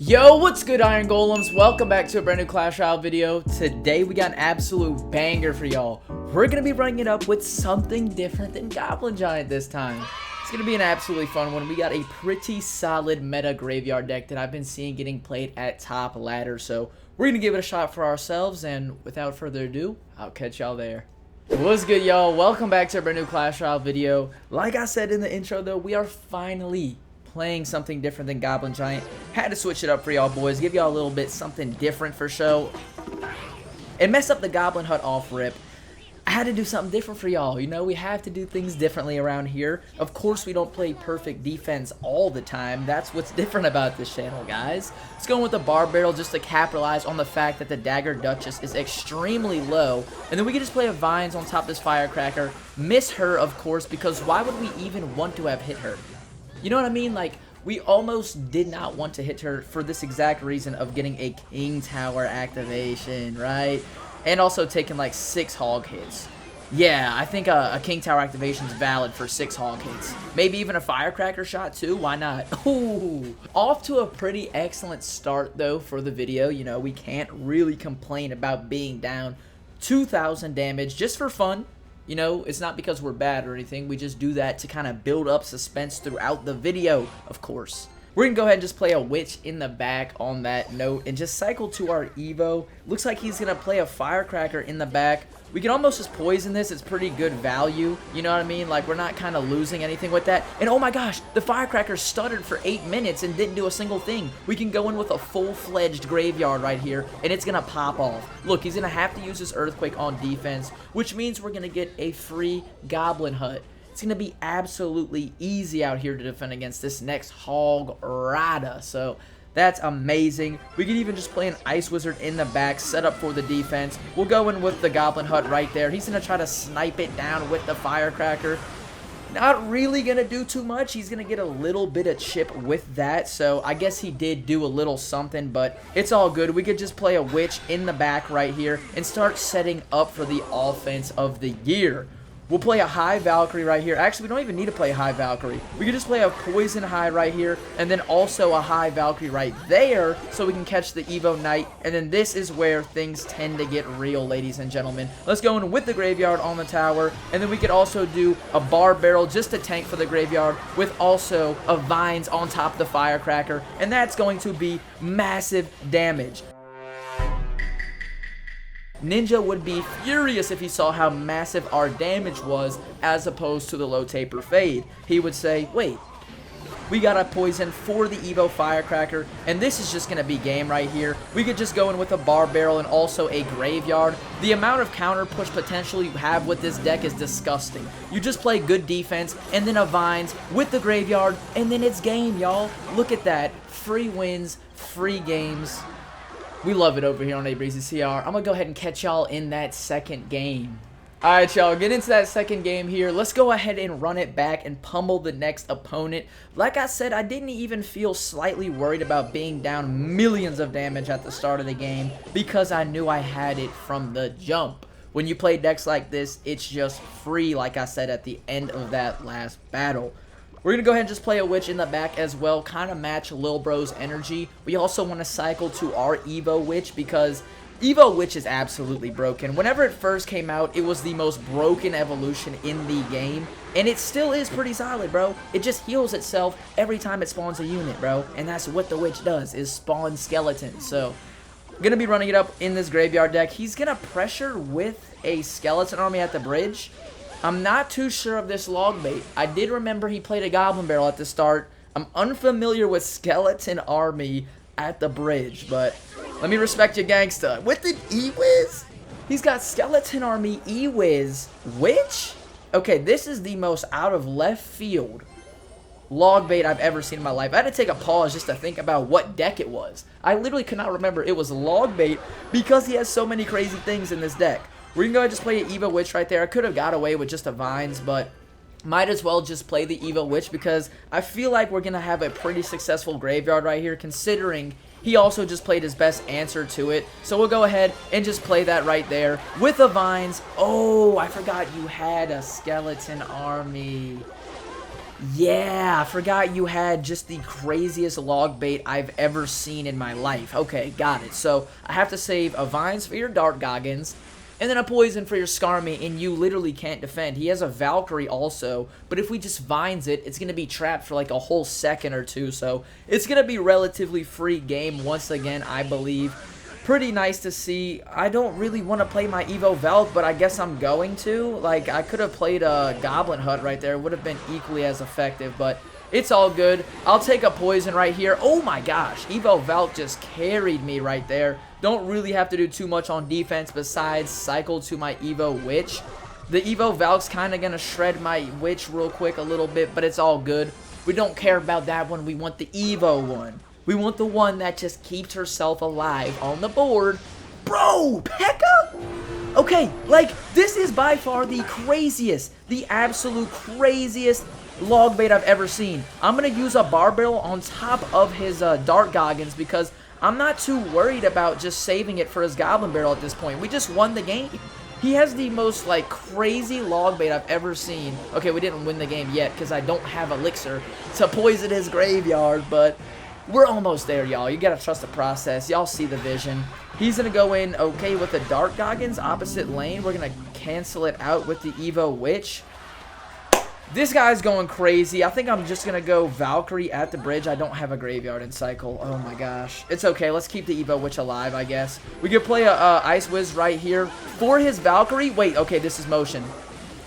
Yo, what's good, Iron Golems? Welcome back to a brand new Clash Royale video. Today we got an absolute banger for y'all. We're gonna be running it up with something different than Goblin Giant this time. It's gonna be an absolutely fun one. We got a pretty solid meta graveyard deck that I've been seeing getting played at top ladder, so we're gonna give it a shot for ourselves, and without further ado, I'll catch y'all there. What's good, y'all? Welcome back to a brand new Clash Royale video. Like I said in the intro though, we are finally playing something different than Goblin Giant. Had to switch it up for y'all boys, give y'all a little bit something different for show. It messed up the Goblin Hut off rip. I had to do something different for y'all. You know, we have to do things differently around here. Of course, we don't play perfect defense all the time. That's what's different about this channel, guys. Let's go with the Bar Barrel just to capitalize on the fact that the Dagger Duchess is extremely low. And then we can just play a Vines on top of this Firecracker. Miss her, of course, because why would we even want to have hit her? You know what I mean? Like, we almost did not want to hit her for this exact reason of getting a King Tower activation, right? And also taking like 6 hog hits. Yeah, I think a King Tower activation is valid for 6 hog hits. Maybe even a Firecracker shot too, why not? Ooh. Off to a pretty excellent start though for the video. You know, we can't really complain about being down 2,000 damage just for fun. You know, it's not because we're bad or anything. We just do that to kind of build up suspense throughout the video, of course. We're going to go ahead and just play a Witch in the back on that note and just cycle to our Evo. Looks like he's going to play a Firecracker in the back. We can almost just poison this. It's pretty good value. You know what I mean? Like, we're not kind of losing anything with that. And oh my gosh, the Firecracker stuttered for 8 minutes and didn't do a single thing. We can go in with a full-fledged graveyard right here, and it's going to pop off. Look, he's going to have to use his Earthquake on defense, which means we're going to get a free Goblin Hut. It's going to be absolutely easy out here to defend against this next Hog Rada. So that's amazing. We could even just play an Ice Wizard in the back, set up for the defense. We'll go in with the Goblin Hut right there. He's going to try to snipe it down with the Firecracker. Not really going to do too much. He's going to get a little bit of chip with that. So I guess he did do a little something, but it's all good. We could just play a Witch in the back right here and start setting up for the offense of the year. We'll play a High Valkyrie right here. Actually, we don't even need to play a High Valkyrie. We can just play a Poison High right here, and then also a High Valkyrie right there, so we can catch the Evo Knight. And then this is where things tend to get real, ladies and gentlemen. Let's go in with the Graveyard on the tower, and then we could also do a Bar Barrel just to tank for the Graveyard, with also a Vines on top of the Firecracker, and that's going to be massive damage. Ninja would be furious if he saw how massive our damage was as opposed to the low taper fade. He would say, wait, we got a poison for the Evo Firecracker, and this is just going to be game right here. We could just go in with a Bar Barrel and also a Graveyard. The amount of counter push potential you have with this deck is disgusting. You just play good defense and then a Vines with the Graveyard, and then it's game, y'all. Look at that. Free wins, free games. We love it over here on A-Breezy CR. I'm going to go ahead and catch y'all in that second game. Alright, y'all, get into that second game here. Let's go ahead and run it back and pummel the next opponent. Like I said, I didn't even feel slightly worried about being down millions of damage at the start of the game because I knew I had it from the jump. When you play decks like this, it's just free, like I said at the end of that last battle. We're going to go ahead and just play a Witch in the back as well, kind of match Lil Bro's energy. We also want to cycle to our Evo Witch because Evo Witch is absolutely broken. Whenever it first came out, it was the most broken evolution in the game, and it still is pretty solid, bro. It just heals itself every time it spawns a unit, bro, and that's what the Witch does, is spawn skeletons. So, going to be running it up in this Graveyard deck. He's going to pressure with a Skeleton Army at the bridge. I'm not too sure of this log bait. I did remember he played a Goblin Barrel at the start. I'm unfamiliar with Skeleton Army at the bridge, but let me respect your gangsta. With an E-Wiz? He's got Skeleton Army E-Wiz. Which? Okay, this is the most out of left field log bait I've ever seen in my life. I had to take a pause just to think about what deck it was. I literally could not remember it was log bait because he has so many crazy things in this deck. We're going to go ahead and just play an Evo Witch right there. I could have got away with just a Vines, but might as well just play the Evo Witch because I feel like we're going to have a pretty successful Graveyard right here, considering he also just played his best answer to it. So we'll go ahead and just play that right there with a Vines. Oh, I forgot you had a Skeleton Army. Yeah, I forgot you had just the craziest log bait I've ever seen in my life. Okay, got it. So I have to save a Vines for your Dart Goggins, and then a Poison for your Skarmy, and you literally can't defend. He has a Valkyrie also, but if we just Vines it, it's going to be trapped for like a whole second or two, so it's going to be relatively free game once again, I believe. Pretty nice to see. I don't really want to play my Evo Valk, but I guess I'm going to. Like, I could have played a Goblin Hut right there. It would have been equally as effective, but it's all good. I'll take a Poison right here. Oh my gosh, Evo Valk just carried me right there. Don't really have to do too much on defense besides cycle to my Evo Witch. The Evo Valk's kind of going to shred my Witch real quick a little bit, but it's all good. We don't care about that one. We want the Evo one. We want the one that just keeps herself alive on the board. Bro, P.E.K.K.A? Okay, like, this is by far the craziest, the absolute craziest log bait I've ever seen. I'm going to use a Barbell on top of his Dart Goggins because I'm not too worried about just saving it for his Goblin Barrel at this point. We just won the game. He has the most, like, crazy log bait I've ever seen. Okay, we didn't win the game yet because I don't have Elixir to poison his graveyard, but we're almost there, y'all. You gotta trust the process. Y'all see the vision. He's gonna go in, okay, with the Dart Goggins, opposite lane. We're gonna cancel it out with the Evo Witch. This guy's going crazy. I think I'm just gonna go Valkyrie at the bridge. I don't have a graveyard in cycle. Oh my gosh. It's okay. Let's keep the Evo Witch alive, I guess. We could play a Ice Wiz right here for his Valkyrie. Wait, okay, this is motion.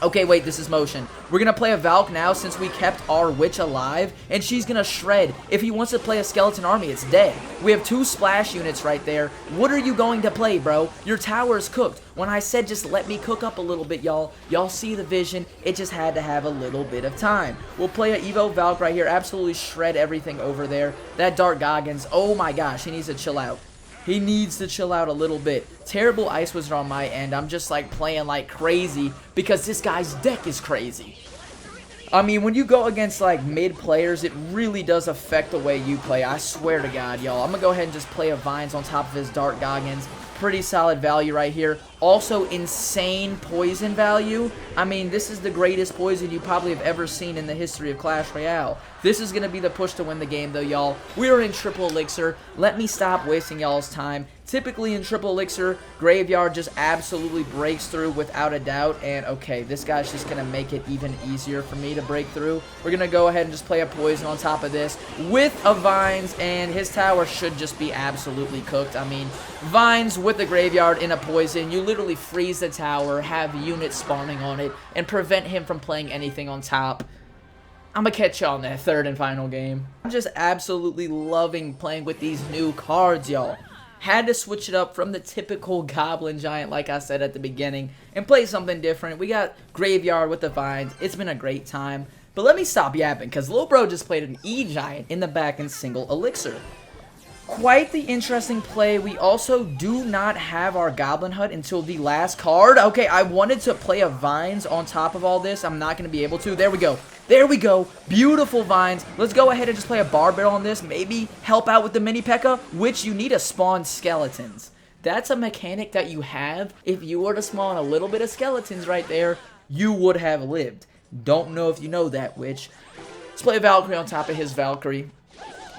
Okay, wait, this is motion. We're going to play a Valk now since we kept our Witch alive, and she's going to shred. If he wants to play a Skeleton Army, it's dead. We have 2 splash units right there. What are you going to play, bro? Your tower is cooked. When I said just let me cook up a little bit, y'all see the vision. It just had to have a little bit of time. We'll play an Evo Valk right here, absolutely shred everything over there. That Dart Goggins, oh my gosh, he needs to chill out. He needs to chill out a little bit. Terrible Ice Wizard on my end. I'm just like playing like crazy because this guy's deck is crazy. I mean, when you go against like mid players, it really does affect the way you play. I swear to God, y'all. I'm going to go ahead and just play a Vines on top of his Dart Goggins. Pretty solid value right here. Also, insane poison value. I mean, this is the greatest poison you probably have ever seen in the history of Clash Royale. This is going to be the push to win the game, though, y'all. We are in Triple Elixir. Let me stop wasting y'all's time. Typically in Triple Elixir, Graveyard just absolutely breaks through without a doubt. And, okay, this guy's just going to make it even easier for me to break through. We're going to go ahead and just play a Poison on top of this with a Vines, and his tower should just be absolutely cooked. I mean, Vines with the Graveyard in a Poison, you literally freeze the tower, have units spawning on it, and prevent him from playing anything on top. I'm going to catch y'all in that third and final game. I'm just absolutely loving playing with these new cards, y'all. Had to switch it up from the typical Goblin Giant, like I said at the beginning, and play something different. We got Graveyard with the Vines. It's been a great time. But let me stop yapping, because Lil Bro just played an E-Giant in the back in single Elixir. Quite the interesting play. We also do not have our Goblin Hut until the last card. Okay, I wanted to play a Vines on top of all this. I'm not going to be able to. There we go. There we go. Beautiful Vines. Let's go ahead and just play a Barbell on this. Maybe help out with the mini P.E.K.K.A, which you need to spawn skeletons. That's a mechanic that you have. If you were to spawn a little bit of skeletons right there, you would have lived. Don't know if you know that, Witch. Let's play a Valkyrie on top of his Valkyrie.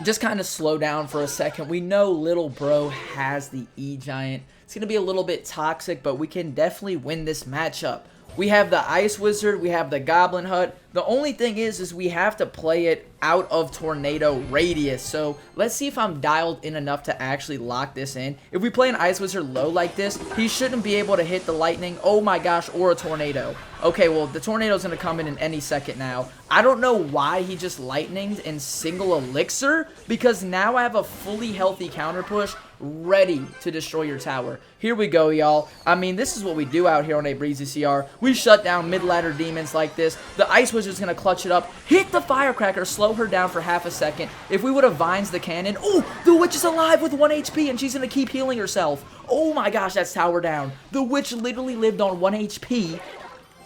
Just kind of slow down for a second. We know Little Bro has the E-Giant. It's going to be a little bit toxic, but we can definitely win this matchup. We have the Ice Wizard. We have the Goblin Hut. The only thing is we have to play it out of Tornado Radius. So let's see if I'm dialed in enough to actually lock this in. If we play an Ice Wizard low like this, he shouldn't be able to hit the Lightning. Oh my gosh, or a Tornado. Okay, well, the Tornado's going to come in any second now. I don't know why he just Lightninged in single Elixir, because now I have a fully healthy counter push ready to destroy your tower. Here we go, y'all. I mean, this is what we do out here on a Breezy CR. We shut down mid-ladder demons like this. The Ice Wizard's going to clutch it up, hit the Firecracker, slow her down for half a second. If we would have Vines the cannon, oh, the Witch is alive with 1 HP, and she's going to keep healing herself. Oh my gosh, that's tower down. The Witch literally lived on 1 HP,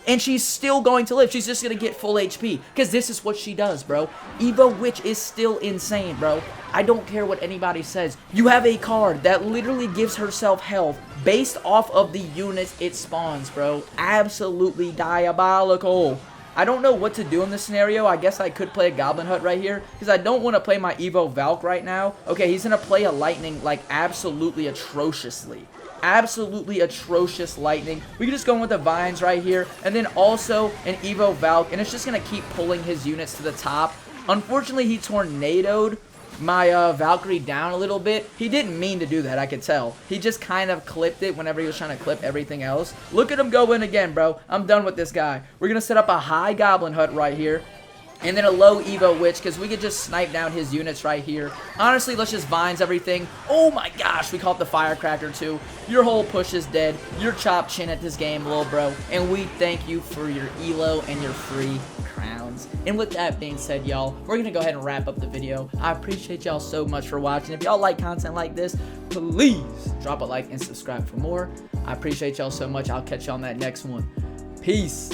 and she's still going to live. She's just going to get full HP, because this is what she does, bro. Evo Witch is still insane, bro. I don't care what anybody says. You have a card that literally gives herself health based off of the units it spawns, bro. Absolutely diabolical. I don't know what to do in this scenario. I guess I could play a Goblin Hut right here because I don't want to play my Evo Valk right now. Okay, he's going to play a Lightning like absolutely atrociously. Absolutely atrocious Lightning. We can just go in with the Vines right here and then also an Evo Valk, and it's just going to keep pulling his units to the top. Unfortunately, he tornadoed my Valkyrie down a little bit. He didn't mean to do that, I could tell. He just kind of clipped it whenever he was trying to clip everything else. Look at him go in again, bro. I'm done with this guy. We're going to set up a high Goblin Hut right here. And then a low Evo Witch, because we could just snipe down his units right here. Honestly, let's just Vines everything. Oh my gosh, we caught the Firecracker too. Your whole push is dead. You're chopped chin at this game, little bro. And we thank you for your Elo and your free crowns. And with that being said, y'all, we're going to go ahead and wrap up the video. I appreciate y'all so much for watching. If y'all like content like this, please drop a like and subscribe for more. I appreciate y'all so much. I'll catch y'all on that next one. Peace.